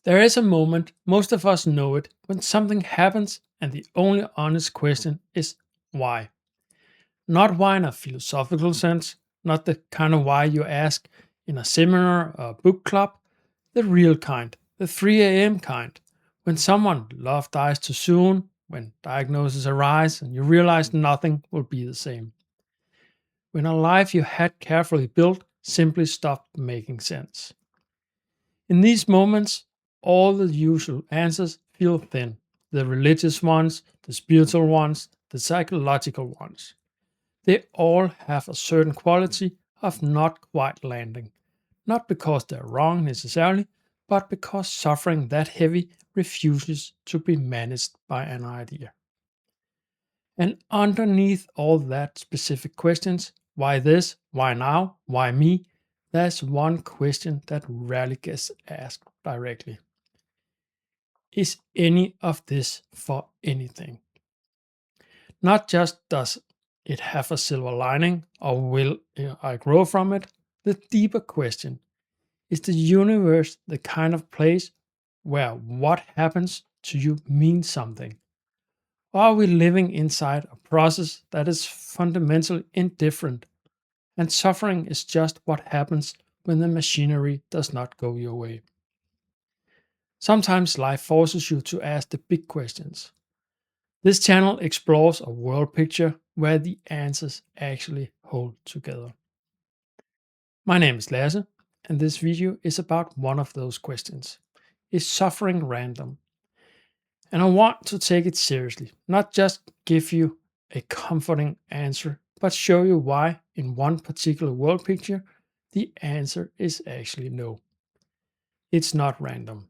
There is a moment, most of us know it, when something happens and the only honest question is why. Not why in a philosophical sense, not the kind of why you ask in a seminar or book club, the real kind, the 3 a.m. kind, when someone love dies too soon, when diagnoses arise and you realize nothing will be the same. When a life you had carefully built simply stopped making sense. In these moments, all the usual answers feel thin, the religious ones, the spiritual ones, the psychological ones. They all have a certain quality of not quite landing, not because they're wrong necessarily, but because suffering that heavy refuses to be managed by an idea. And underneath all that specific questions, why this, why now, why me, there's one question that rarely gets asked directly. Is any of this for anything? Not just does it have a silver lining or will I grow from it? The deeper question is the universe the kind of place where what happens to you means something? Or are we living inside a process that is fundamentally indifferent and suffering is just what happens when the machinery does not go your way? Sometimes life forces you to ask the big questions. This channel explores a world picture where the answers actually hold together. My name is Lasse, and this video is about one of those questions. Is suffering random? And I want to take it seriously, not just give you a comforting answer, but show you why, in one particular world picture, the answer is actually no. It's not random,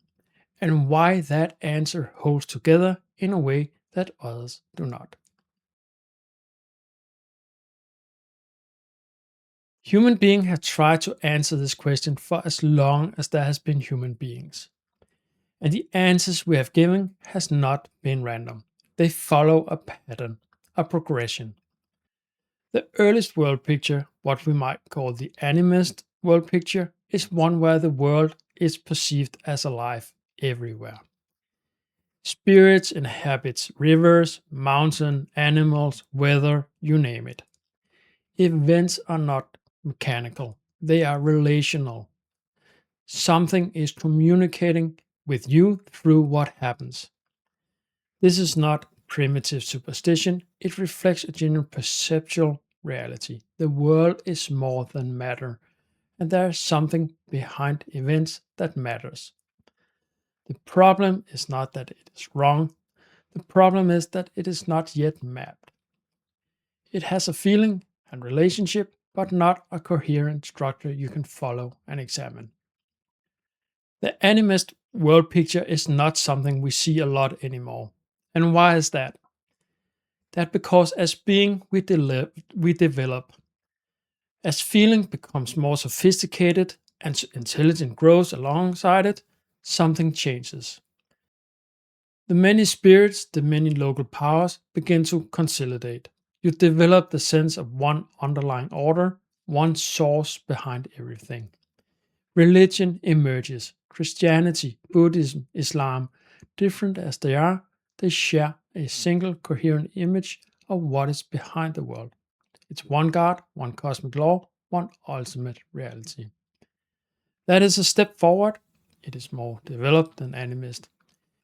and why that answer holds together in a way that others do not. Human beings have tried to answer this question for as long as there has been human beings. And the answers we have given has not been random. They follow a pattern, a progression. The earliest world picture, what we might call the animist world picture, is one where the world is perceived as alive everywhere. Spirits inhabit rivers, mountains, animals, weather, you name it. Events are not mechanical, they are relational. Something is communicating with you through what happens. This is not primitive superstition, it reflects a genuine perceptual reality. The world is more than matter, and there is something behind events that matters. The problem is not that it is wrong, the problem is that it is not yet mapped. It has a feeling and relationship, but not a coherent structure you can follow and examine. The animist world picture is not something we see a lot anymore. And why is that? That because as being we develop. As feeling becomes more sophisticated and intelligence grows alongside it, something changes. The many spirits, the many local powers begin to consolidate. You develop the sense of one underlying order, one source behind everything. Religion emerges. Christianity, Buddhism, Islam, different as they are, they share a single coherent image of what is behind the world. It's one God, one cosmic law, one ultimate reality. That is a step forward. It is more developed than animist.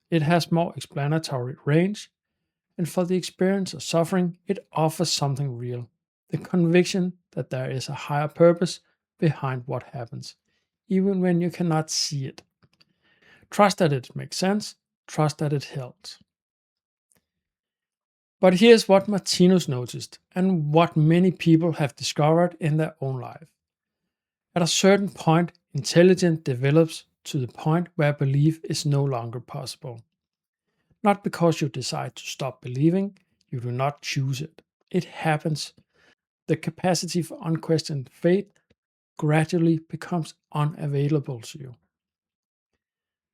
It has more explanatory range, and for the experience of suffering, it offers something real. The conviction that there is a higher purpose behind what happens, even when you cannot see it. Trust that it makes sense, trust that it helps. But here's what Martinus noticed, and what many people have discovered in their own life. At a certain point, intelligence develops to the point where belief is no longer possible. Not because you decide to stop believing, you do not choose it. It happens. The capacity for unquestioned faith gradually becomes unavailable to you.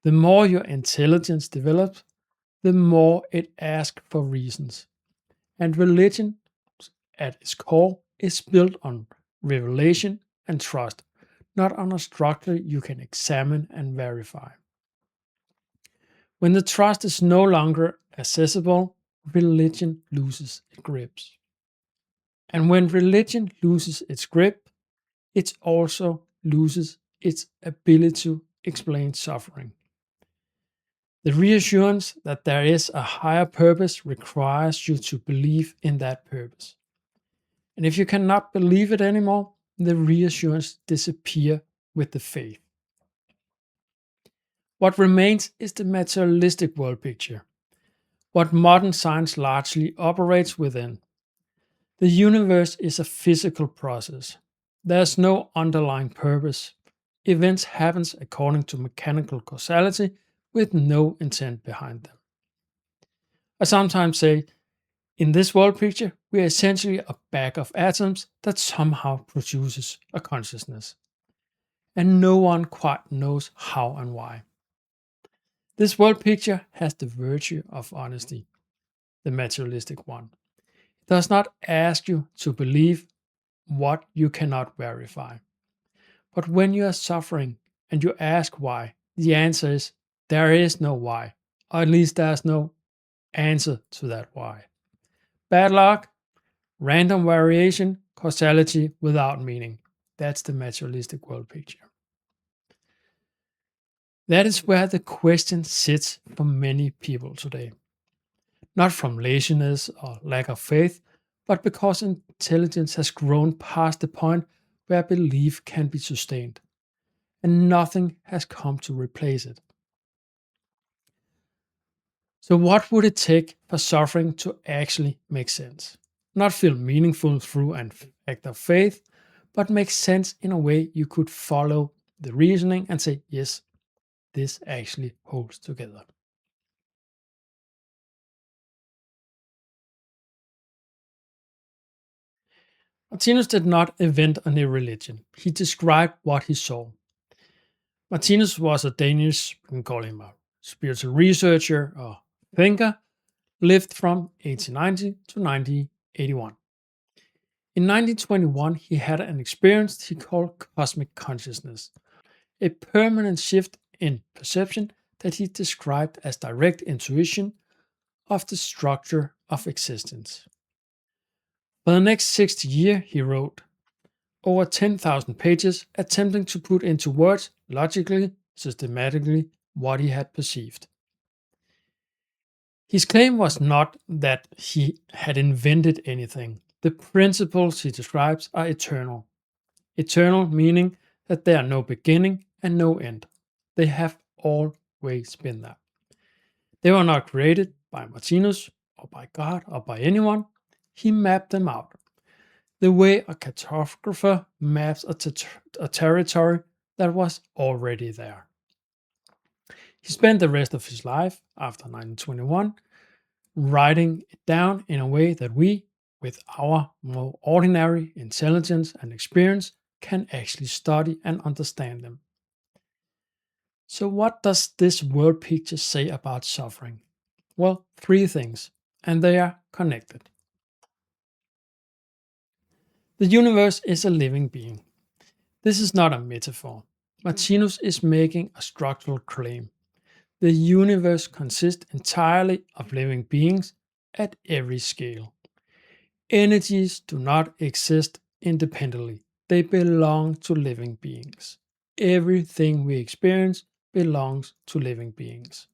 The more your intelligence develops, the more it asks for reasons. And religion, at its core, is built on revelation and trust, not on a structure you can examine and verify. When the trust is no longer accessible, religion loses its grips. And when religion loses its grip, it also loses its ability to explain suffering. The reassurance that there is a higher purpose requires you to believe in that purpose. And if you cannot believe it anymore, the reassurance disappears with the faith. What remains is the materialistic world picture, what modern science largely operates within. The universe is a physical process. There's no underlying purpose. Events happen according to mechanical causality with no intent behind them. I sometimes say, in this world picture, we are essentially a bag of atoms that somehow produces a consciousness. And no one quite knows how and why. This world picture has the virtue of honesty, the materialistic one. It does not ask you to believe what you cannot verify. But when you are suffering and you ask why, the answer is there is no why, or at least there's no answer to that why. Bad luck, random variation, causality without meaning. That's the materialistic world picture. That is where the question sits for many people today. Not from laziness or lack of faith, but because intelligence has grown past the point where belief can be sustained, and nothing has come to replace it. So, what would it take for suffering to actually make sense? Not feel meaningful through an act of faith, but make sense in a way you could follow the reasoning and say, yes, this actually holds together. Martinus did not invent a new religion. He described what he saw. Martinus was a Danish, we can call him a spiritual researcher or thinker, lived from 1890 to 1981. In 1921, he had an experience he called cosmic consciousness, a permanent shift in perception that he described as direct intuition of the structure of existence. For the next 60 years, he wrote over 10,000 pages attempting to put into words, logically, systematically, what he had perceived. His claim was not that he had invented anything. The principles he describes are eternal. Eternal meaning that there are no beginning and no end. They have always been there. They were not created by Martinus or by God or by anyone. He mapped them out. The way a cartographer maps a territory that was already there. He spent the rest of his life, after 1921, writing it down in a way that we, with our more ordinary intelligence and experience, can actually study and understand them. So, what does this world picture say about suffering? Well, three things, and they are connected. The universe is a living being. This is not a metaphor. Martinus is making a structural claim. The universe consists entirely of living beings at every scale. Energies do not exist independently. They belong to living beings. Everything we experience belongs to living beings.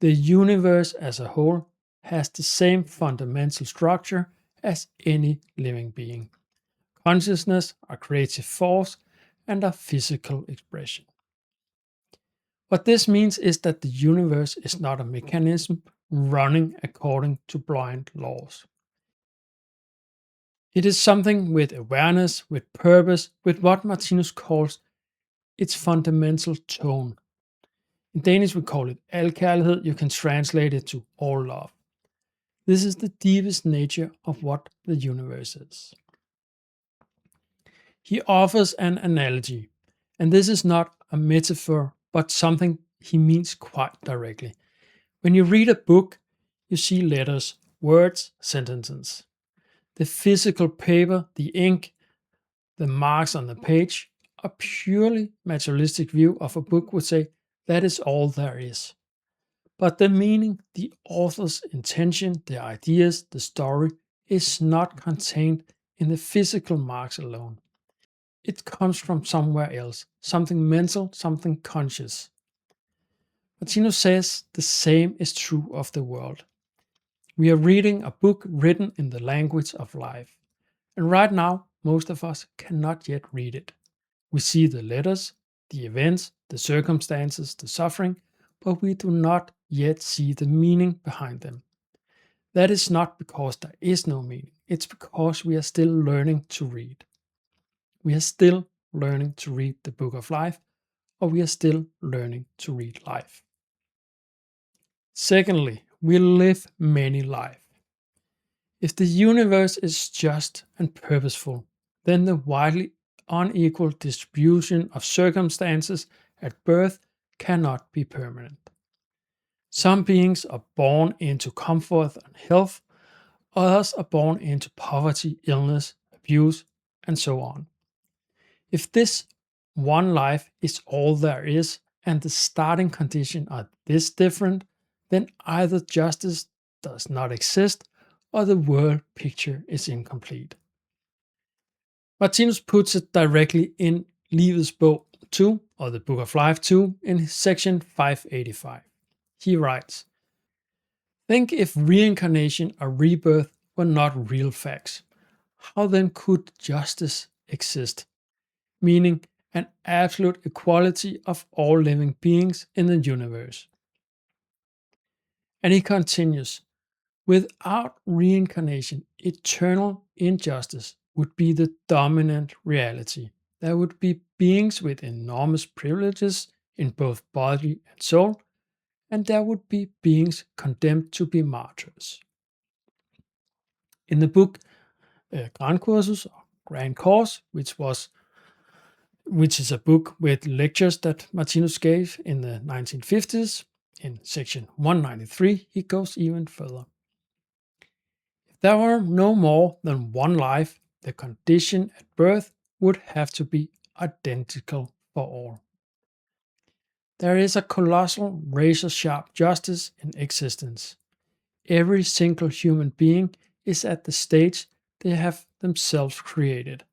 The universe as a whole has the same fundamental structure as any living being. Consciousness, a creative force, and a physical expression. What this means is that the universe is not a mechanism running according to blind laws. It is something with awareness, with purpose, with what Martinus calls its fundamental tone. In Danish, we call it alkærlighed. You can translate it to all love. This is the deepest nature of what the universe is. He offers an analogy, and this is not a metaphor, but something he means quite directly. When you read a book, you see letters, words, sentences. The physical paper, the ink, the marks on the page, a purely materialistic view of a book would say that is all there is. But the meaning, the author's intention, the ideas, the story is not contained in the physical marks alone. It comes from somewhere else, something mental, something conscious. Martinus says the same is true of the world. We are reading a book written in the language of life. And right now, most of us cannot yet read it. We see the letters, the events, the circumstances, the suffering, but we do not yet see the meaning behind them. That is not because there is no meaning, it's because we are still learning to read. We are still learning to read the book of life, or we are still learning to read life. Secondly, we live many lives. If the universe is just and purposeful, then the widely unequal distribution of circumstances at birth cannot be permanent. Some beings are born into comfort and health, others are born into poverty, illness, abuse, and so on. If this one life is all there is, and the starting conditions are this different, then either justice does not exist or the world picture is incomplete. Martinus puts it directly in Livets Bog 2, or the Book of Life 2, in section 585. He writes, "Think if reincarnation or rebirth were not real facts, how then could justice exist? Meaning an absolute equality of all living beings in the universe." And he continues, "Without reincarnation, eternal injustice would be the dominant reality. There would be beings with enormous privileges in both body and soul, and there would be beings condemned to be martyrs." In the book Grand Courses, or Grand Course, which is a book with lectures that Martinus gave in the 1950s, in section 193, he goes even further. If there were no more than one life, the condition at birth would have to be identical for all. There is a colossal, razor-sharp justice in existence. Every single human being is at the stage they have themselves created,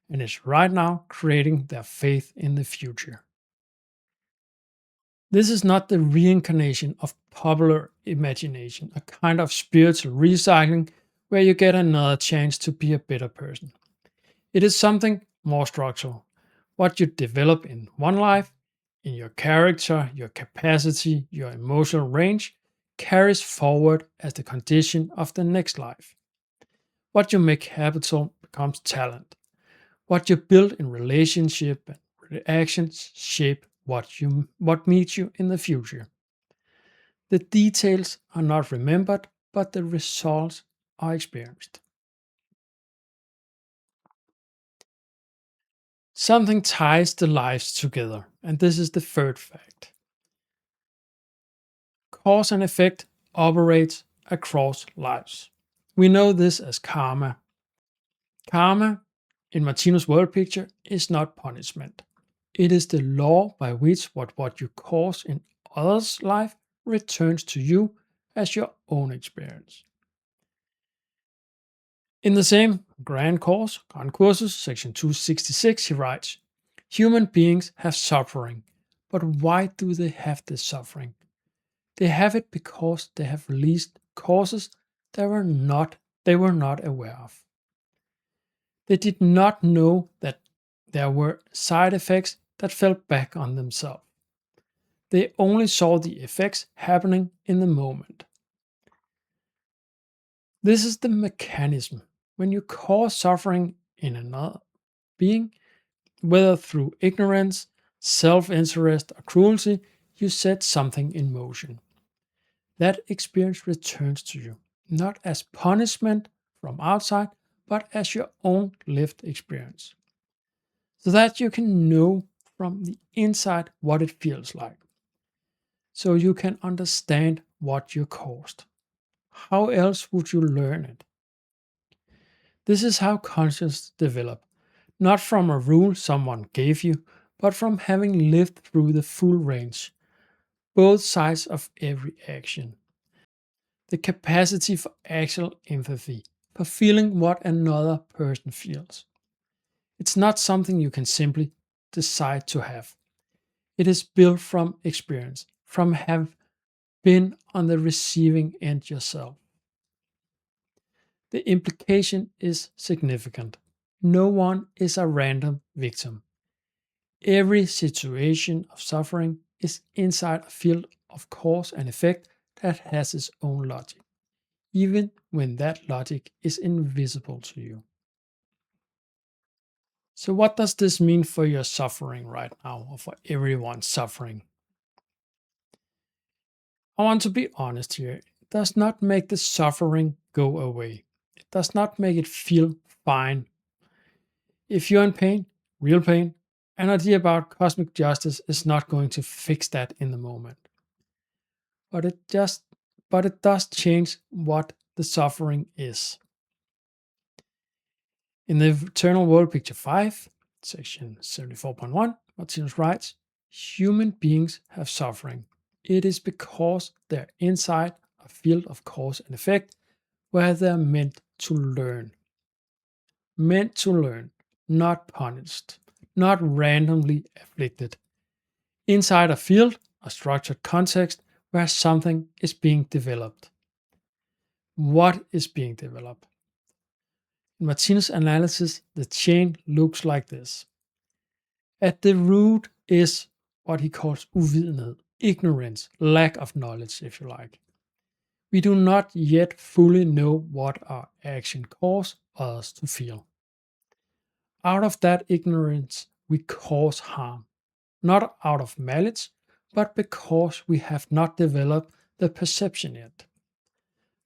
and is right now creating their faith in the future. This is not the reincarnation of popular imagination, a kind of spiritual recycling where you get another chance to be a better person. It is something more structural. What you develop in one life, in your character, your capacity, your emotional range, carries forward as the condition of the next life. What you make capital becomes talent. What you build in relationship and reactions shape what meets you in the future. The details are not remembered, but the results are experienced. Something ties the lives together, and this is the third fact. Cause and effect operates across lives. We know this as karma. Karma, in Martinus' world picture, is not punishment. It is the law by which what you cause in others' life returns to you as your own experience. In the same Grand Courses, section 266, he writes, "Human beings have suffering, but why do they have this suffering? They have it because they have released causes they were not aware of. They did not know that there were side effects that fell back on themselves. They only saw the effects happening in the moment. This is the mechanism. When you cause suffering in another being, whether through ignorance, self-interest, or cruelty, you set something in motion. That experience returns to you, not as punishment from outside, but as your own lived experience, so that you can know from the inside what it feels like, so you can understand what you caused. How else would you learn it? This is how consciousness develops, not from a rule someone gave you, but from having lived through the full range, both sides of every action. The capacity for actual empathy, for feeling what another person feels. It's not something you can simply decide to have. It is built from experience, from have been on the receiving end yourself. The implication is significant. No one is a random victim. Every situation of suffering is inside a field of cause and effect that has its own logic, even when that logic is invisible to you. So, what does this mean for your suffering right now, or for everyone suffering? I want to be honest here. It does not make the suffering go away, it does not make it feel fine. If you're in pain, real pain, an idea about cosmic justice is not going to fix that in the moment. But it does change what the suffering is. In the Eternal World Picture 5, section 74.1, Martinus writes, human beings have suffering. It is because they're inside a field of cause and effect where they're meant to learn. Meant to learn, not punished, not randomly afflicted. Inside a field, a structured context where something is being developed. What is being developed? In Martinus' analysis, the chain looks like this. At the root is what he calls uvidenhed, ignorance, lack of knowledge, if you like. We do not yet fully know what our action causes others to feel. Out of that ignorance, we cause harm, not out of malice, but because we have not developed the perception yet.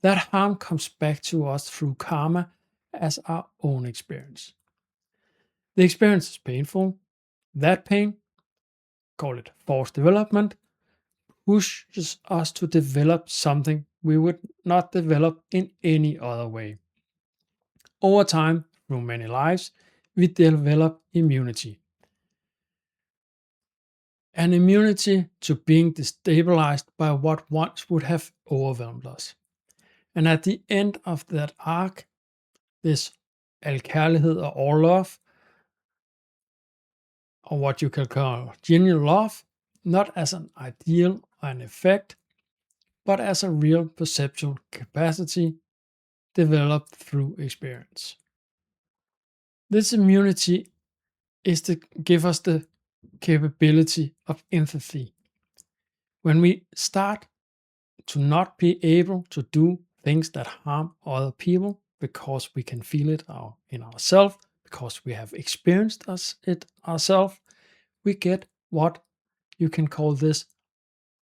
That harm comes back to us through karma as our own experience. The experience is painful. That pain, call it forced development, pushes us to develop something we would not develop in any other way. Over time, through many lives, we develop immunity. An immunity to being destabilized by what once would have overwhelmed us. And at the end of that arc, this kærlighed or all love, or what you can call genuine love, not as an ideal or an effect, but as a real perceptual capacity developed through experience. This immunity is to give us the capability of empathy. When we start to not be able to do things that harm other people because we can feel it in ourselves, because we have experienced it ourselves, we get what you can call this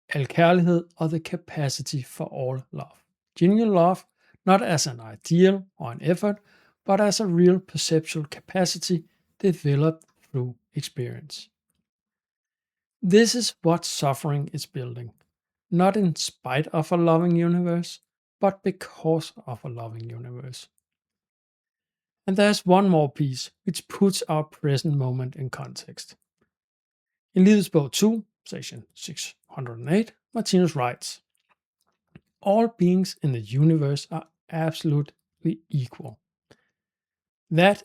kærlighed or the capacity for all love. Genuine love, not as an ideal or an effort, but as a real perceptual capacity developed through experience. This is what suffering is building, not in spite of a loving universe, but because of a loving universe. And there's one more piece which puts our present moment in context. In Livets bog 2, section 608, Martinus writes, all beings in the universe are absolutely equal. That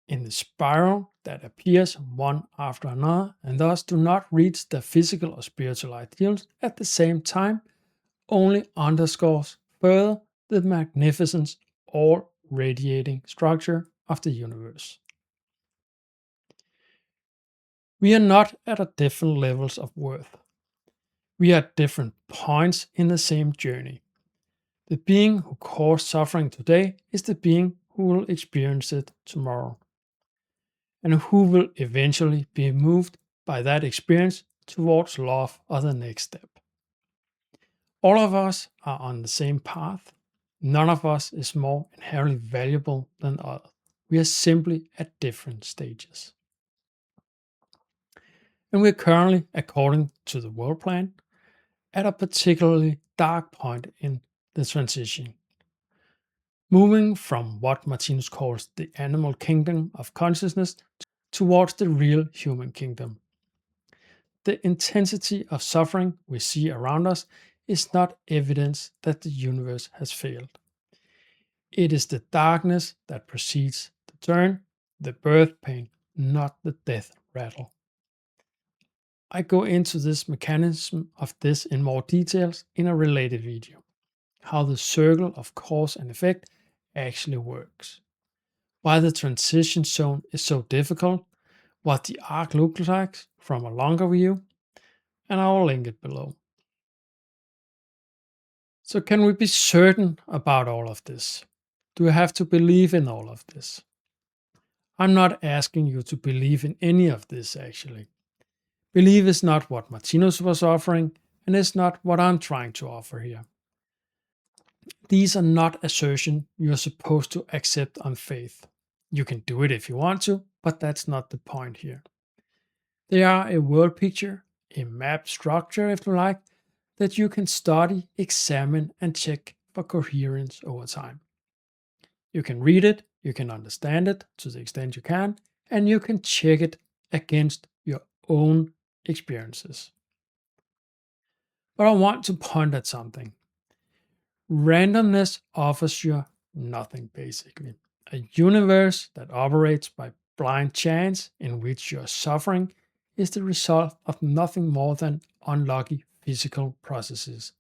in the spiral that appears one after another and thus do not reach their physical or spiritual ideals at the same time only underscores further the magnificence, all radiating structure of the universe. We are not at different levels of worth. We are at different points in the same journey. The being who caused suffering today is the being who will experience it tomorrow, and who will eventually be moved by that experience towards love or the next step. All of us are on the same path. None of us is more inherently valuable than others. We are simply at different stages. And we're currently, according to the world plan, at a particularly dark point in the transition, moving from what Martinus calls the animal kingdom of consciousness towards the real human kingdom. the intensity of suffering we see around us is not evidence that the universe has failed. It is the darkness that precedes the turn, the birth pain, not the death rattle. I go into this mechanism of this in more details in a related video, how the circle of cause and effect actually works, why the transition zone is so difficult, what the arc looks like from a longer view, and I will link it below. So can we be certain about all of this? Do we have to believe in all of this? I'm not asking you to believe in any of this actually. Belief is not what Martinus was offering, and it's not what I'm trying to offer here. These are not assertions you're supposed to accept on faith. You can do it if you want to, but that's not the point here. They are a world picture, a map structure if you like, that you can study, examine, and check for coherence over time. You can read it, you can understand it to the extent you can, and you can check it against your own experiences. But I want to point at something. Randomness offers you nothing, basically. A universe that operates by blind chance, in which your suffering is the result of nothing more than unlucky physical processes.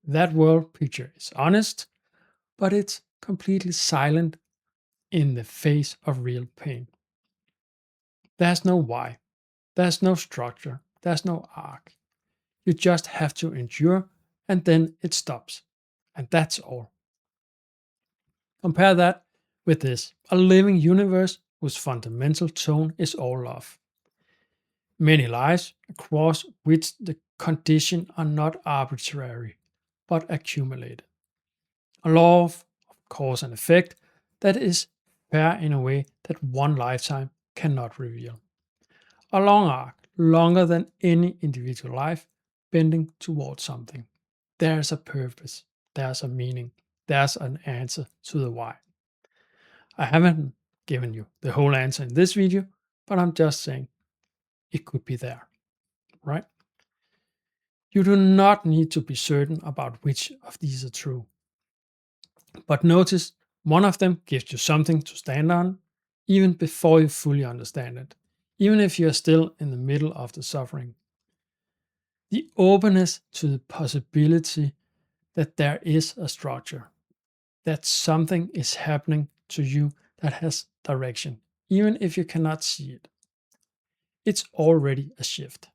That world picture is honest, but it's completely silent in the face of real pain. There's no why, there's no structure, there's no arc. You just have to endure, and then it stops. And that's all. Compare that with this, a living universe whose fundamental tone is all love. Many lives across which the conditions are not arbitrary, but accumulated. A law of cause and effect that is fair in a way that one lifetime cannot reveal. A long arc, longer than any individual life, bending towards something. There's a purpose, there's a meaning, there's an answer to the why. I haven't given you the whole answer in this video, but I'm just saying it could be there, right? You do not need to be certain about which of these are true. But notice one of them gives you something to stand on, even before you fully understand it, even if you are still in the middle of the suffering. The openness to the possibility that there is a structure, that something is happening to you that has direction, even if you cannot see it. It's already a shift.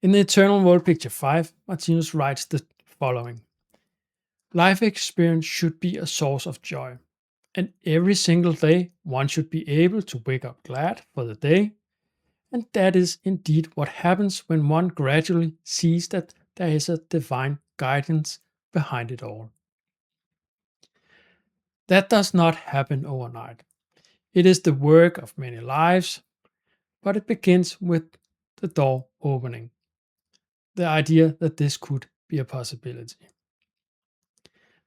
In the Eternal World Picture 5, Martinus writes the following. Life experience should be a source of joy, and every single day one should be able to wake up glad for the day, and that is indeed what happens when one gradually sees that there is a divine guidance behind it all. That does not happen overnight. It is the work of many lives, but it begins with the door opening. The idea that this could be a possibility.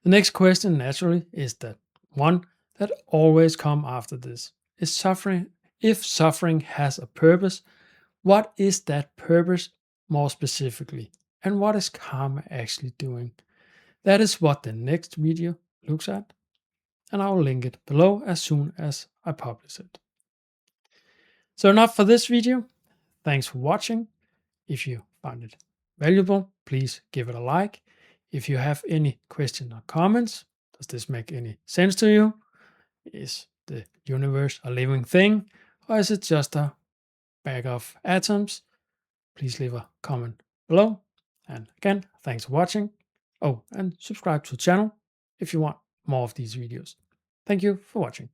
The next question, naturally, is that one that always comes after this. If suffering has a purpose, what is that purpose more specifically? And what is karma actually doing? That is what the next video looks at, and I will link it below as soon as I publish it. So enough for this video. Thanks for watching. If you found it valuable, please give it a like. If you have any questions or comments, does this make any sense to you? Is the universe a living thing, or is it just a bag of atoms? Please leave a comment below. And again, thanks for watching. Oh, and subscribe to the channel if you want more of these videos. Thank you for watching.